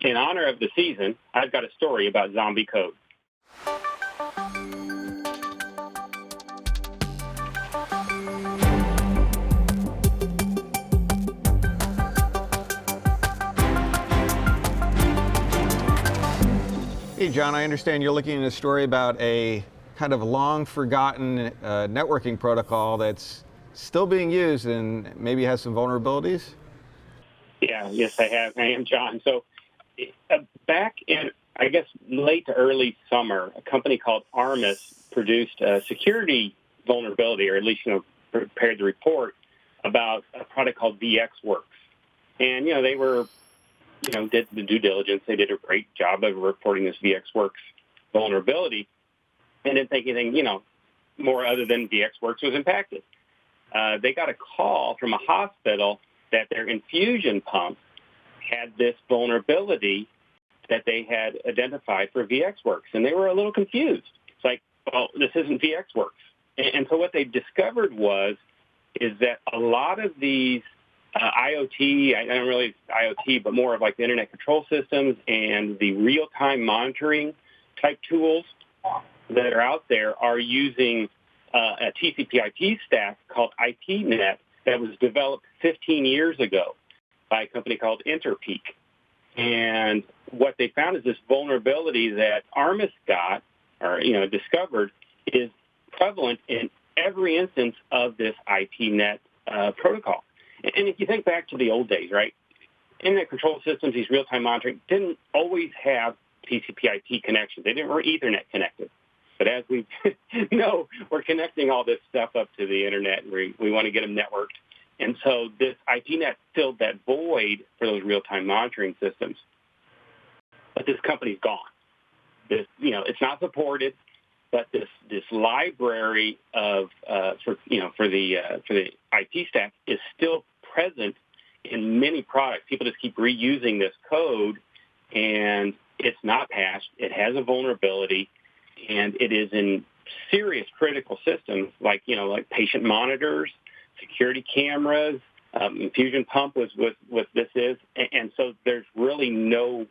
in honor of the season, I've got a story about zombie code. Hey, John, I understand you're looking at a story about a kind of long-forgotten networking protocol that's still being used and maybe has some vulnerabilities? Yes, I am, John. So back in, I guess, late to early summer, a company called Armis produced a security vulnerability, or at least, prepared the report about a product called VxWorks. And, they were, did the due diligence. They did a great job of reporting this VxWorks vulnerability and didn't think anything, more other than VxWorks was impacted. They got a call from a hospital that their infusion pump had this vulnerability that they had identified for VxWorks, and they were a little confused. It's like, well, this isn't VxWorks. And so what they discovered is that a lot of these IoT, I don't really IoT, but more of like the internet control systems and the real-time monitoring type tools that are out there are using a TCP/IP stack called IPNet that was developed 15 years ago by a company called Interpeak. And what they found is this vulnerability that Armis got, or discovered, is prevalent in every instance of this IPNet protocol. And if you think back to the old days, right, internet control systems, these real-time monitoring, didn't always have TCP/IP connections. They were Ethernet connected. But as we know, we're connecting all this stuff up to the internet, and we want to get them networked. And so this IPNet filled that void for those real-time monitoring systems. But this company's gone. This, it's not supported, but this library of for the IP stack is still present in many products. People just keep reusing this code, and it's not patched. It has a vulnerability, and it is in serious critical systems like patient monitors, security cameras, infusion pump was what this is. And so there's really no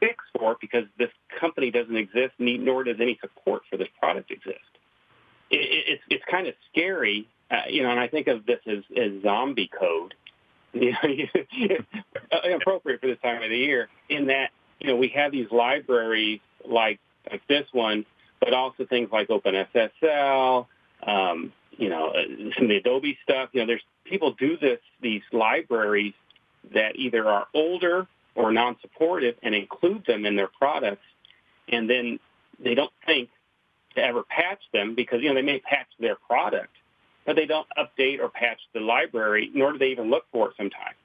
fix for it because this company doesn't exist, nor does any support for this product exist. It's kind of scary, and I think of this as zombie code, appropriate for this time of the year, in that, we have these libraries like this one, but also things like OpenSSL, some of the Adobe stuff. There's people do these libraries that either are older or non-supportive and include them in their products, and then they don't think to ever patch them because, they may patch their product, but they don't update or patch the library, nor do they even look for it sometimes.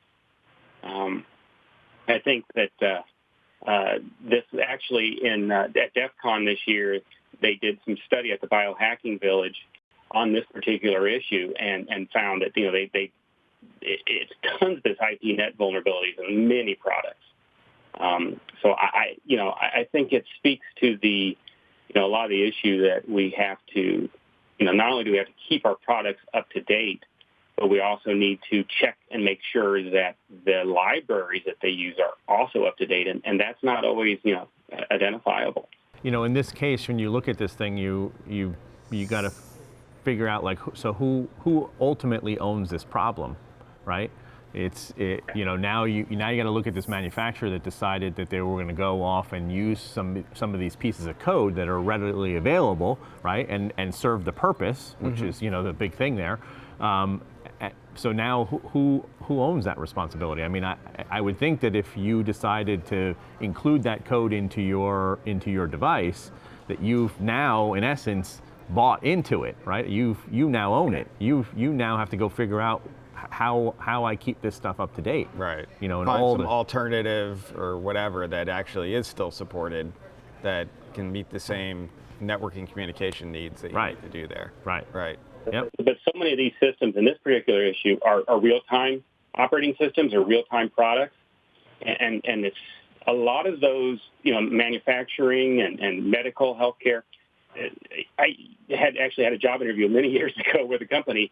I think that this actually at DEF CON this year, they did some study at the Biohacking Village on this particular issue and found that, it's tons of this IPNet vulnerabilities in many products. So I think it speaks to the, a lot of the issue that we have to, not only do we have to keep our products up to date, but we also need to check and make sure that the libraries that they use are also up to date, and that's not always, identifiable. In this case, when you look at this thing, you got to figure out who ultimately owns this problem, right? Now you got to look at this manufacturer that decided that they were going to go off and use some of these pieces of code that are readily available, right, and serve the purpose, which is the big thing there. So now who owns that responsibility? I mean, I would think that if you decided to include that code into your device, that you've now, in essence, bought into it, right? You now own it. You now have to go figure out how I keep this stuff up to date. Right. And find some alternative or whatever that actually is still supported that can meet the same networking communication needs that you need to do there. Right. Right. Yep. But so many of these systems in this particular issue are real-time operating systems or real-time products, and it's a lot of those, manufacturing and medical healthcare. I had a job interview many years ago with a company,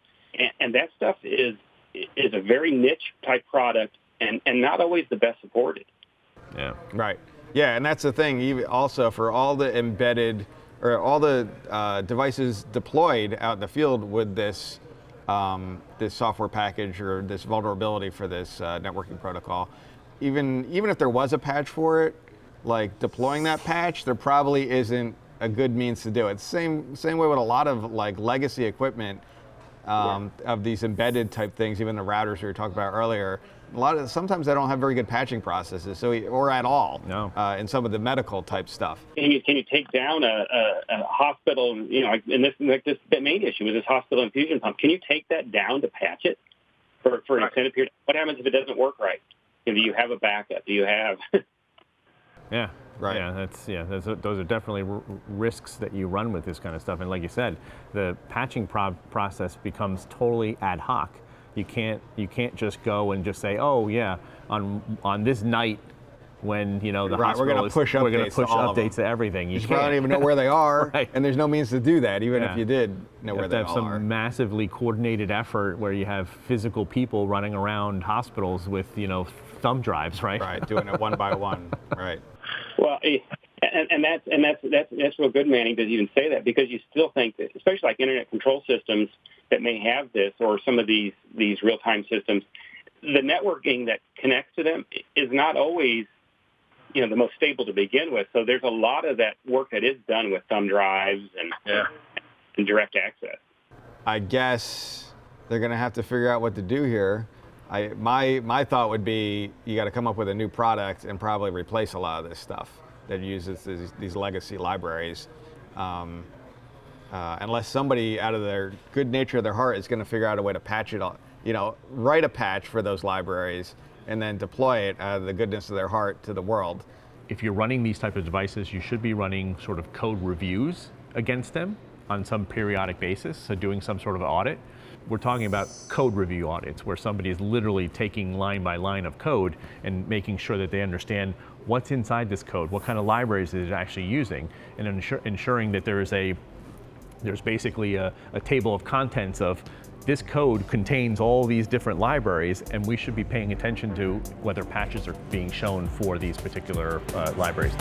and that stuff is a very niche type product and not always the best supported. Yeah. Right. Yeah, and that's the thing. Even also for all the embedded or all the devices deployed out in the field with this this software package or this vulnerability for this networking protocol, even if there was a patch for it, like deploying that patch, there probably isn't a good means to do it. Same way with a lot of like legacy equipment of these embedded type things, even the routers we were talking about earlier. Sometimes they don't have very good patching processes, or at all. No. In some of the medical type stuff. Can you take down a hospital? And this the main issue with this hospital infusion pump. Can you take that down to patch it for an extended period? What happens if it doesn't work right? Do you have a backup? Do you have? Yeah. Right. Yeah, those are definitely risks that you run with this kind of stuff. And like you said, the patching process becomes totally ad hoc. You can't just go and just say, oh yeah, on this night when the hospital we're going to push updates to everything. You probably don't even know where they are, Right. And there's no means to do that, even if you did know where they all are. You have to have some massively coordinated effort where you have physical people running around hospitals with thumb drives, right? Right, doing it one by one, right. Well, and that's real good, Manny, to even say that, because you still think that, especially like internet control systems that may have this, or some of these real-time systems, the networking that connects to them is not always the most stable to begin with. So there's a lot of that work that is done with thumb drives and direct access. I guess they're going to have to figure out what to do here. My thought would be you got to come up with a new product and probably replace a lot of this stuff that uses these legacy libraries. Unless somebody out of their good nature of their heart is going to figure out a way to patch it all, write a patch for those libraries and then deploy it out of the goodness of their heart to the world. If you're running these type of devices, you should be running sort of code reviews against them on some periodic basis, so doing some sort of audit. We're talking about code review audits where somebody is literally taking line by line of code and making sure that they understand what's inside this code, what kind of libraries it is actually using, and ensuring that there's basically a table of contents of this code contains all these different libraries, and we should be paying attention to whether patches are being shown for these particular libraries.